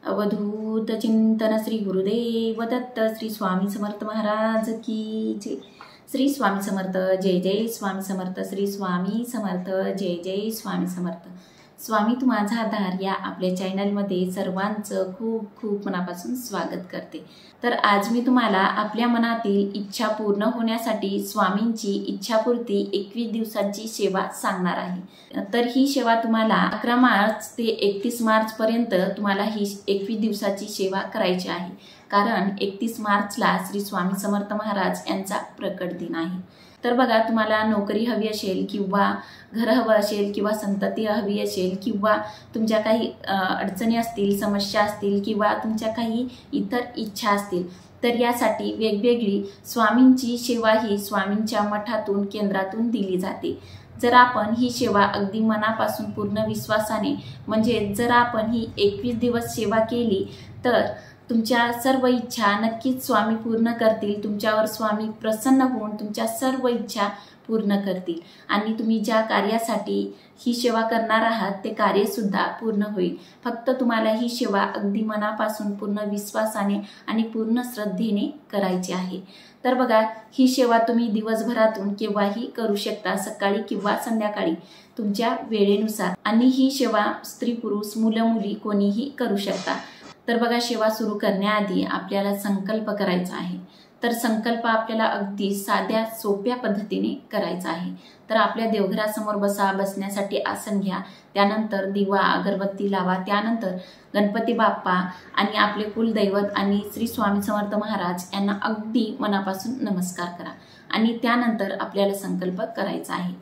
अवधूत चिंतन श्री गुरुदेव दत्त श्री स्वामी समर्थ महाराज की जय। श्री स्वामी समर्थ जय जय स्वामी समर्थ। श्री स्वामी समर्थ जय जय स्वामी समर्थ। स्वामी तू माझा आधार या आपल्या चॅनलमध्ये सर्वांचं खूप खूप मनापासून स्वागत करते। तर आज मी तुम्हाला आपल्या मनातील इच्छा पूर्ण होण्यासाठी स्वामींची इच्छापूर्ती 21 दिवसांची सेवा सांगणार आहे। तर ही सेवा तुम्हाला 11 मार्च ते 31 मार्च पर्यंत तुम्हाला ही 21 दिवसाची सेवा करायची आहे, कारण 31 मार्चला श्री स्वामी समर्थ महाराज यांचा प्रकट दिन आहे। तर बघा, तुम्हाला नोकरी हवी असेल किंवा घर हवं असेल किंवा संतती हवी असेल किंवा तुमच्या काही अडचणी असतील, समस्या असतील किंवा तुमच्या काही इतर इच्छा असतील, तर यासाठी वेगवेगळी स्वामींची सेवा ही स्वामींच्या मठातून केंद्रातून दिली जाते। जर आपण ही सेवा अगदी मनापासून पूर्ण विश्वासाने, म्हणजे जर आपण ही 21 दिवस सेवा केली तर तुमच्या सर्व इच्छा नक्कीच स्वामी पूर्ण करतील। तुमच्यावर स्वामी प्रसन्न होऊन तुमच्या सर्व इच्छा पूर्ण करतील आणि तुम्ही ज्या कार्यासाठी ही सेवा करणार आहात ते कार्य सुद्धा पूर्ण होईल। फक्त तुम्हाला ही सेवा अगदी मनापासून पूर्ण विश्वासाने आणि पूर्ण श्रद्धेने करायची आहे। तर बघा, ही सेवा तुम्ही दिवसभरातून केव्हाही करू शकता, सकाळी किंवा संध्याकाळी तुमच्या वेळेनुसार, आणि ही सेवा स्त्री पुरुष मुलं मुली कोणीही करू शकता। तर बघा, सेवा सुरू करण्याआधी आपल्याला संकल्प करायचा आहे। तर संकल्प आपल्याला अगदी साध्या सोप्या पद्धतीने करायचा आहे। तर आपल्या देवघरासमोर बसा, बसण्यासाठी आसन घ्या, त्यानंतर दिवा अगरबत्ती लावा, त्यानंतर गणपती बाप्पा आणि आपले कुलदैवत आणि श्री स्वामी समर्थ महाराज यांना अगदी मनापासून नमस्कार करा आणि त्यानंतर आपल्याला संकल्प करायचा आहे।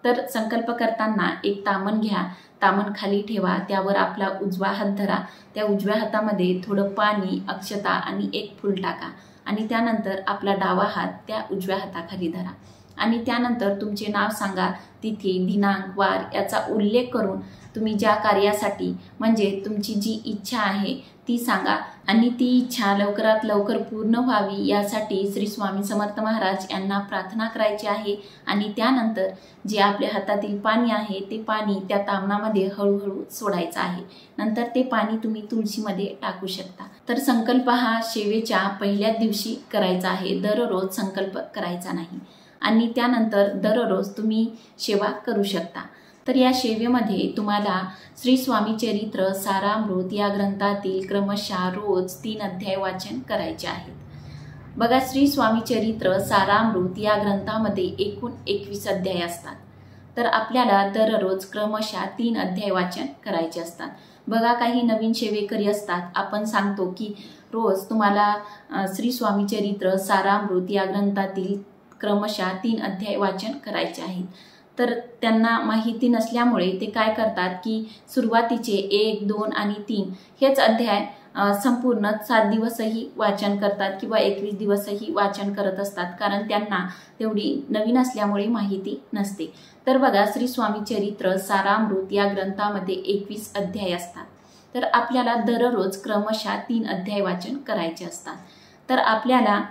तर संकल्प करताना एक तामण घ्या, तामण खाली ठेवा, त्यावर आपला उजवा हात धरा, त्या उजव्या हातामध्ये थोडं पाणी, अक्षता आणि एक फूल टाका आणि त्यानंतर आपला डावा हात त्या उजव्या हाताखाली धरा आणि त्यानंतर तुमचे नाव सांगा, तिथी, दिनांक, वार याचा उल्लेख करून तुम्ही ज्या कार्यासाठी, म्हणजे तुमची जी इच्छा आहे ती सांगा आणि ती इच्छा लवकरात लवकर पूर्ण व्हावी यासाठी श्री स्वामी समर्थ महाराज यांना प्रार्थना करायची आहे। आणि त्यानंतर जे आपल्या हातातील पाणी आहे ते पाणी त्या तामणामध्ये हळूहळू सोडायचं आहे। नंतर ते पाणी तुम्ही तुळशीमध्ये टाकू शकता। तर संकल्प हा सेवेच्या पहिल्याच दिवशी करायचा आहे, दररोज संकल्प करायचा नाही आणि त्यानंतर दररोज तुम्ही सेवा करू शकता। तर या सेवेमध्ये तुम्हाला श्री स्वामी चरित्र सारामृत या ग्रंथातील क्रमशः रोज 3 अध्याय वाचन करायचे आहेत। बघा, श्री स्वामी चरित्र सारामृत या ग्रंथामध्ये एकूण 21 अध्याय असतात। तर आपल्याला दररोज क्रमशः 3 अध्याय वाचन करायचे असतात। बघा, काही नवीन सेवेकरी असतात, आपण सांगतो की रोज तुम्हाला श्री स्वामी चरित्र सारामृत या ग्रंथातील क्रमशः 3 अध्याय वाचन करायचे आहेत। तर त्यांना माहिती नसल्यामुळे ते काय करतात की सुरुवातीचे 1, 2 आणि 3 हेच अध्याय संपूर्ण 7 दिवसही वाचन करतात किंवा 21 दिवसही वाचन करत असतात, कारण त्यांना तेवढी नवीन असल्यामुळे माहिती नसते। तर बघा, श्री स्वामी चरित्र सारामृत या ग्रंथामध्ये 21 अध्याय असतात। तर आपल्याला दररोज क्रमशः 3 अध्याय वाचन करायचे असतात। तर आपल्याला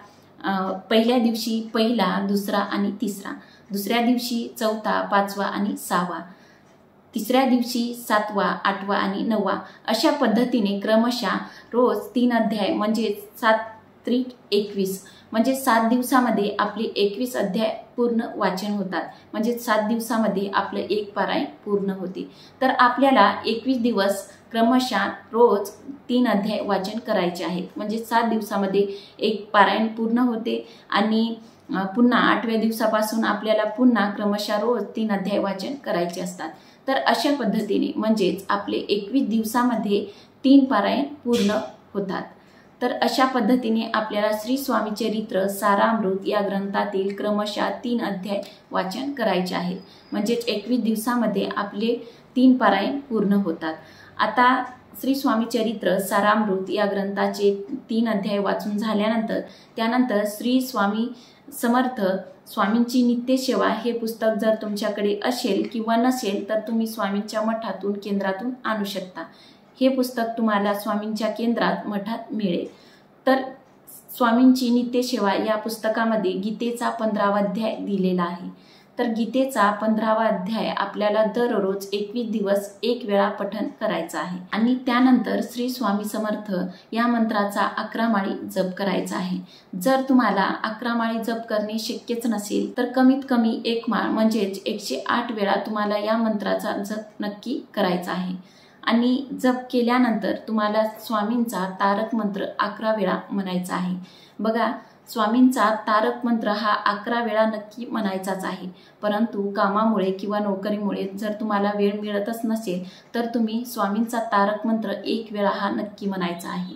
पहिल्या दिवशी पहिला, दुसरा आणि तिसरा, दुसऱ्या दिवशी चौथा, पाचवा आणि सहावा, तिसऱ्या दिवशी 7वा, 8वा आणि 9वा अशा पद्धतीने क्रमशः रोज 3 अध्याय म्हणजे 7-3-21 म्हणजे 7 दिवसामध्ये आपले 21 अध्याय पूर्ण वाचन होतात, म्हणजे 7 दिवसामध्ये आपलं एक पारायण पूर्ण होते। तर आपल्याला 21 दिवस क्रमशः रोज 3 अध्याय वाचन करायचे आहेत, म्हणजे 7 दिवसामध्ये एक पारायण पूर्ण होते आणि पुन्हा 8व्या दिवसापासून आपल्याला पुन्हा क्रमशः रोज 3 अध्याय वाचन करायचे असतात। तर अशा पद्धतीने म्हणजेच आपले 21 दिवसामध्ये 3 पारायण पूर्ण होतात। तर अशा पद्धतीने आपल्याला श्री स्वामी चरित्र सारामृत या ग्रंथातील क्रमशः 3 अध्याय वाचन करायचे आहेत, म्हणजेच 21 दिवसामध्ये आपले 3 पारायण पूर्ण होतात। आता श्री स्वामी चरित्र सारामृत या ग्रंथाचे 3 अध्याय वाचून झाल्यानंतर त्यानंतर श्री स्वामी समर्थ स्वामींची नित्यसेवा हे पुस्तक जर तुमच्याकडे असेल किंवा नसेल तर तुम्ही स्वामींच्या मठातून केंद्रातून आणू शकता। हे पुस्तक तुम्हाला स्वामींच्या केंद्रात मठात मिळेल। तर स्वामींची नित्यसेवा या पुस्तकामध्ये गीतेचा 15वा अध्याय दिलेला आहे। तर गीतेचा 15वा अध्याय आपल्याला दररोज 21 दिवस 1 वेळा पठण करायचं आहे आणि त्यानंतर श्री स्वामी समर्थ या मंत्राचा 11 माळी जप करायचा आहे। जर तुम्हाला 11 माळी जप करणे शक्यच नसेल तर कमीत कमी 1 माळ म्हणजेच 108 वेळा तुम्हाला या मंत्राचा जप नक्की करायचा आहे आणि जप केल्यानंतर तुम्हाला स्वामींचा तारक मंत्र 11 वेळा म्हणायचा आहे। बघा, स्वामींचा तारक मंत्र हा 11 वेळा नक्की म्हणायचाच आहे, परंतु कामामुळे किंवा नोकरीमुळे जर तुम्हाला वेळ मिळतच नसेल तर तुम्ही स्वामींचा तारक मंत्र 1 वेळा हा नक्की म्हणायचा आहे।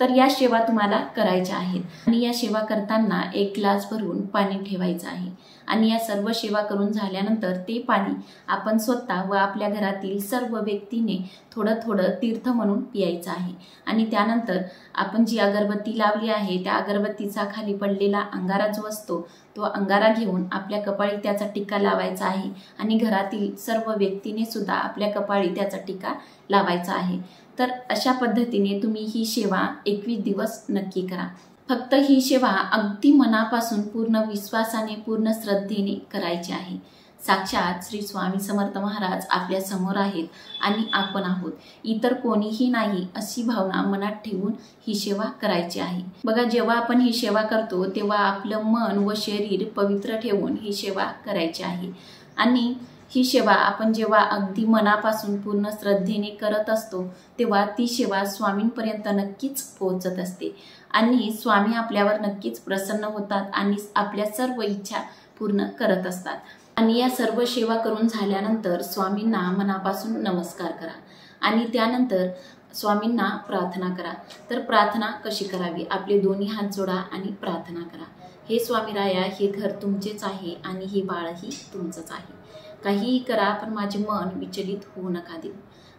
तर या सेवा तुम्हाला करायच्या आहेत आणि या सेवा करताना 1 ग्लास भरून पाणी ठेवायचं आहे आणि या सर्व सेवा करून झाल्यानंतर ते पाणी आपण स्वतः व आपल्या घरातील सर्व व्यक्तीने थोडं थोडं तीर्थ म्हणून पियायचं आहे आणि त्यानंतर आपण जी अगरबत्ती लावली आहे त्या अगरबत्तीचा खाली पडलेला अंगारा जो असतो तो अंगारा घेऊन आपल्या कपाळी त्याचा टिक्का लावायचा आहे आणि घरातील सर्व व्यक्तीने सुद्धा आपल्या कपाळी त्याचा टिक्का लावायचा आहे। तर अशा पद्धतीने तुम्ही ही सेवा 21 दिवस नक्की करा। फक्त ही सेवा अगदी मनापासून पूर्ण विश्वासाने पूर्ण श्रद्धेने करायची आहे। साक्षात श्री स्वामी समर्थ महाराज आपल्या समोर आहेत आणि आपण आहोत, इतर कोणीही नाही अशी भावना मनात ठेवून ही सेवा करायची आहे। बघा, जेव्हा आपण ही सेवा करतो तेव्हा आपलं मन व शरीर पवित्र ठेवून ही सेवा करायची आहे आणि ही सेवा आपण जेव्हा अगदी मनापासून पूर्ण श्रद्धेने करत असतो तेव्हा ती सेवा स्वामींपर्यंत नक्कीच पोहोचत असते आणि स्वामी आपल्यावर नक्कीच प्रसन्न होतात आणि आपल्या सर्व इच्छा पूर्ण करत असतात। आणि या सर्व सेवा करून झाल्यानंतर स्वामींना मनापासून नमस्कार करा आणि त्यानंतर स्वामींना प्रार्थना करा। तर प्रार्थना कशी करावी? आपले दोन्ही हात जोडा आणि प्रार्थना करा। हे स्वामीराया, हे घर तुमचेच आहे आणि हे बाळही तुमचंच आहे। काहीही करा पण माझे मन विचलित होऊ नका देऊ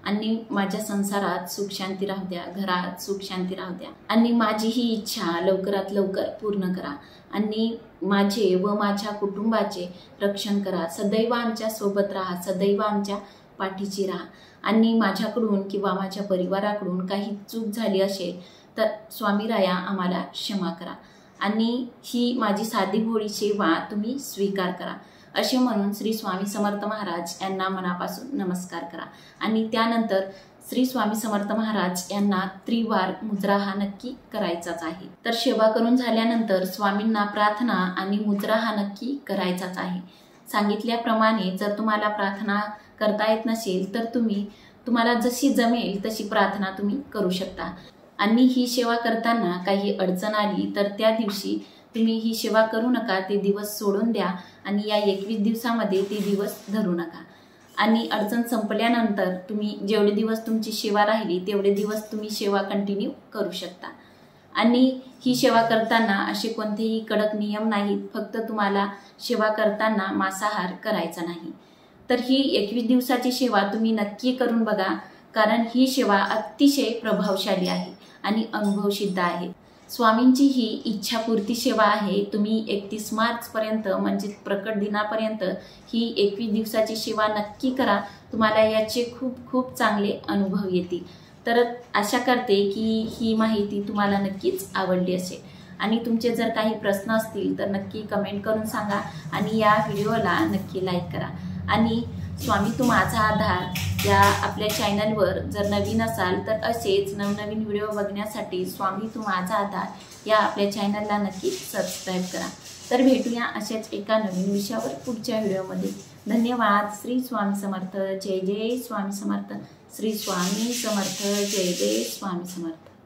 आणि माझ्या संसारात सुख शांती राहू द्या, घरात सुख शांती राहू द्या आणि माझी ही इच्छा लवकरात लवकर पूर्ण करा आणि माझे व माझ्या कुटुंबाचे रक्षण करा। सदैव आमच्या सोबत राहा, सदैव आमच्या पाठीशी राहा आणि माझ्याकडून किंवा माझ्या परिवाराकडून काही चूक झाली असेल तर स्वामीराया आम्हाला क्षमा करा आणि ही माझी साधी भोळी सेवा तुम्ही स्वीकार करा असे म्हणून श्री स्वामी समर्थ महाराज यांना मनापासून नमस्कार करा आणि त्यानंतर श्री स्वामी समर्थ महाराज यांना त्रिवार मुजरा हा नक्की करायचाच आहे। तर सेवा करून झाल्यानंतर स्वामींना प्रार्थना आणि मुजरा हा नक्की करायचाच आहे। सांगितल्याप्रमाणे जर तुम्हाला प्रार्थना करता येत नसेल तर तुम्हाला जशी जमेल तशी प्रार्थना तुम्ही करू शकता आणि ही सेवा करताना काही अडचण आली तर त्या दिवशी तुम्ही ही सेवा करू नका, ते दिवस सोडून द्या आणि या 21 दिवसामध्ये ते दिवस धरू नका आणि अडचण संपल्यानंतर तुम्ही जेवढे दिवस तुमची सेवा राहिली तेवढे दिवस तुम्ही सेवा कंटिन्यू करू शकता आणि ही सेवा करताना असे कोणतेही कडक नियम नाहीत, फक्त तुम्हाला सेवा करताना मांसाहार करायचा नाही। तर ही 21 दिवसाची सेवा तुम्ही नक्की करून बघा, कारण ही सेवा अतिशय प्रभावशाली आहे आणि अनुभवसिद्ध आहे। स्वामींची ही इच्छापूर्ती सेवा आहे। तुम्ही 31 मार्चपर्यंत म्हणजे प्रकट दिनापर्यंत ही 21 दिवसाची सेवा नक्की करा, तुम्हाला याचे खूप खूप चांगले अनुभव येतील। तर आशा करते की ही माहिती तुम्हाला नक्कीच आवडली असेल आणि तुमचे जर काही प्रश्न असतील तर नक्की कमेंट करून सांगा आणि या व्हिडिओला नक्की लाईक करा आणि स्वामी तू माझा आधार या आपल्या चॅनलवर जर नवीन असाल तर असेच नवनवीन व्हिडिओ बघण्यासाठी स्वामी तू माझा आधार या आपल्या चॅनलला नक्की सबस्क्राईब करा। तर भेटूया अशाच एका नवीन विषयावर पुढच्या व्हिडिओमध्ये। धन्यवाद। श्री स्वामी समर्थ। जय जय स्वामी समर्थ। श्री स्वामी समर्थ। जय जय स्वामी समर्थ।